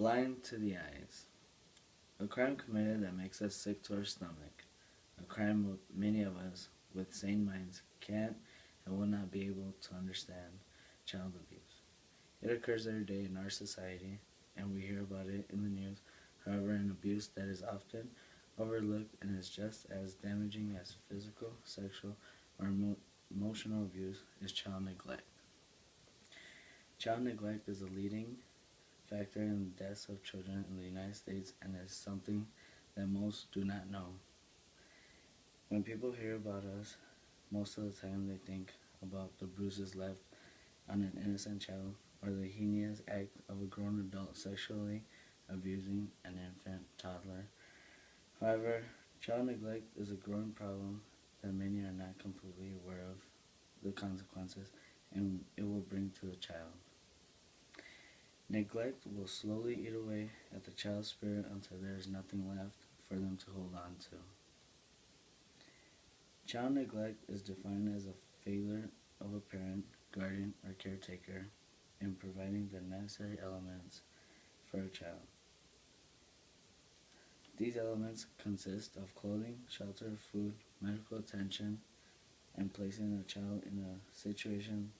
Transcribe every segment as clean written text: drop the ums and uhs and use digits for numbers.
Blind to the eyes. A crime committed that makes us sick to our stomach. A crime many of us with sane minds can't and will not be able to understand: child abuse. It occurs every day in our society, and we hear about it in the news. However, an abuse that is often overlooked and is just as damaging as physical, sexual, or emotional abuse is child neglect. Child neglect is a leading factor in the deaths of children in the United States and is something that most do not know. When people hear about us, most of the time they think about the bruises left on an innocent child or the heinous act of a grown adult sexually abusing an infant toddler. However, child neglect is a growing problem that many are not completely aware of the consequences and it will bring to the child. Neglect will slowly eat away at the child's spirit until there is nothing left for them to hold on to. Child neglect is defined as a failure of a parent, guardian, or caretaker in providing the necessary elements for a child. These elements consist of clothing, shelter, food, medical attention, and placing a child in a situation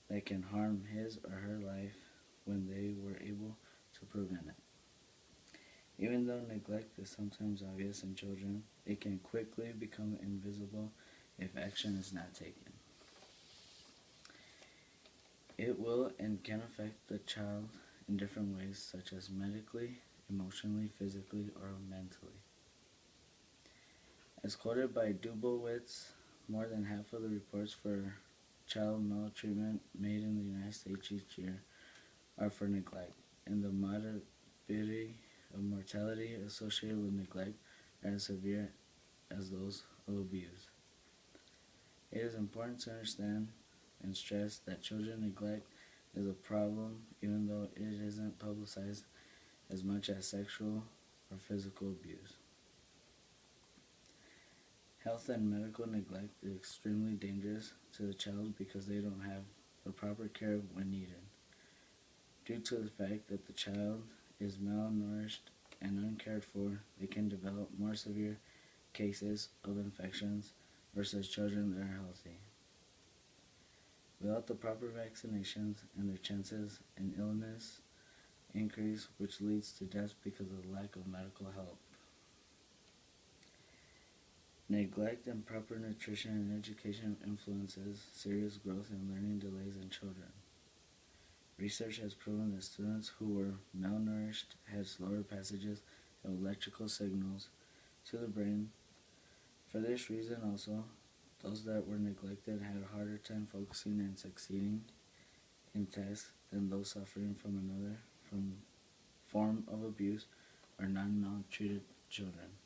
that can harm his or her life when they were able to prevent it. Even though neglect is sometimes obvious in children, it can quickly become invisible if action is not taken. It will and can affect the child in different ways, such as medically, emotionally, physically, or mentally. As quoted by Dubowitz, more than half of the reports for child maltreatment made in the United States each year are for neglect, and the morbidity of mortality associated with neglect are as severe as those of abuse. It is important to understand and stress that children neglect is a problem even though it isn't publicized as much as sexual or physical abuse. Health and medical neglect is extremely dangerous to the child because they don't have the proper care when needed. Due to the fact that the child is malnourished and uncared for, they can develop more severe cases of infections versus children that are healthy. Without the proper vaccinations, and their chances in illness increase, which leads to death because of the lack of medical help. Neglect and proper nutrition and education influences serious growth and learning delays in children. Research has proven that students who were malnourished had slower passages of electrical signals to the brain. For this reason also, those that were neglected had a harder time focusing and succeeding in tests than those suffering from another form of abuse or non-maltreated children.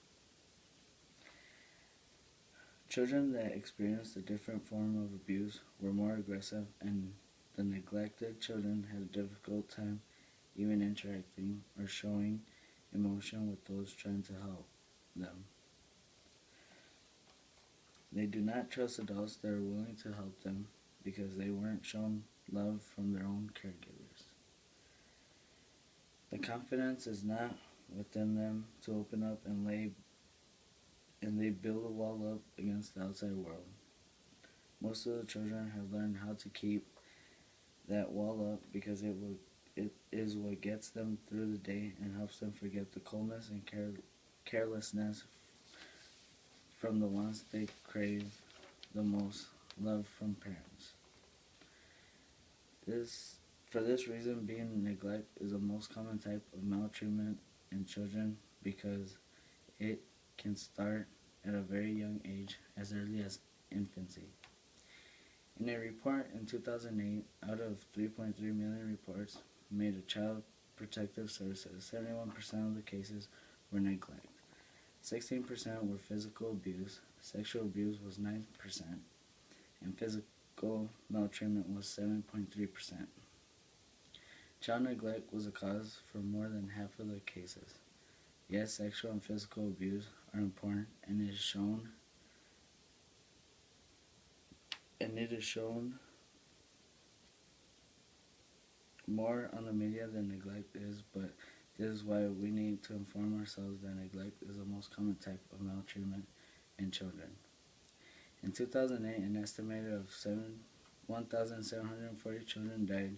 Children that experienced a different form of abuse were more aggressive, and the neglected children had a difficult time even interacting or showing emotion with those trying to help them. They do not trust adults that are willing to help them because they weren't shown love from their own caregivers. The confidence is not within them to open up and they build a wall up against the outside world. Most of the children have learned how to keep that wall up because it is what gets them through the day and helps them forget the coldness and carelessness from the ones they crave the most: love from parents. For this reason, being neglect is the most common type of maltreatment in children because it can start at a very young age, as early as infancy. In a report in 2008, out of 3.3 million reports made to Child Protective Services, 71% of the cases were neglect. 16% were physical abuse, sexual abuse was 9%, and physical maltreatment was 7.3%. Child neglect was a cause for more than half of the cases. Yes, sexual and physical abuse are important, and it is shown more on the media than neglect is, but This is why we need to inform ourselves that neglect is the most common type of maltreatment in children. In 2008, an estimated of 1,740 children died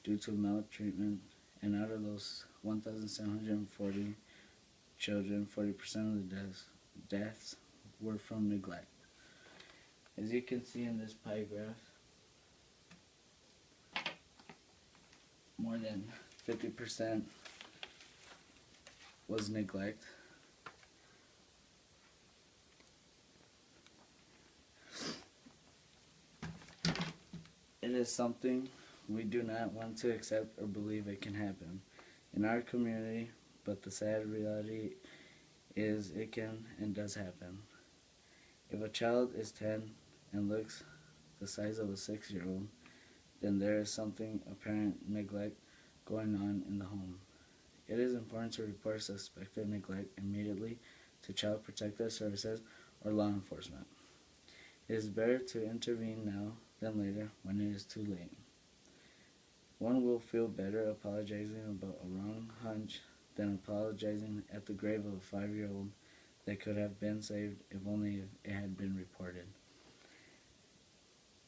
due to maltreatment, and out of those 1,740 children, 40% of the deaths were from neglect. As you can see in this pie graph, more than 50% was neglect. It is something we do not want to accept or believe it can happen in our community, but the sad reality is it can and does happen. If a child is 10 and looks the size of a 6-year-old, then there is something apparent neglect going on in the home. It is important to report suspected neglect immediately to Child Protective Services or law enforcement. It is better to intervene now than later when it is too late. One will feel better apologizing about a wrong hunch than apologizing at the grave of a 5-year-old that could have been saved if only it had been reported.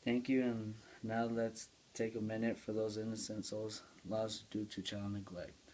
Thank you, and now let's take a minute for those innocent souls lost due to child neglect.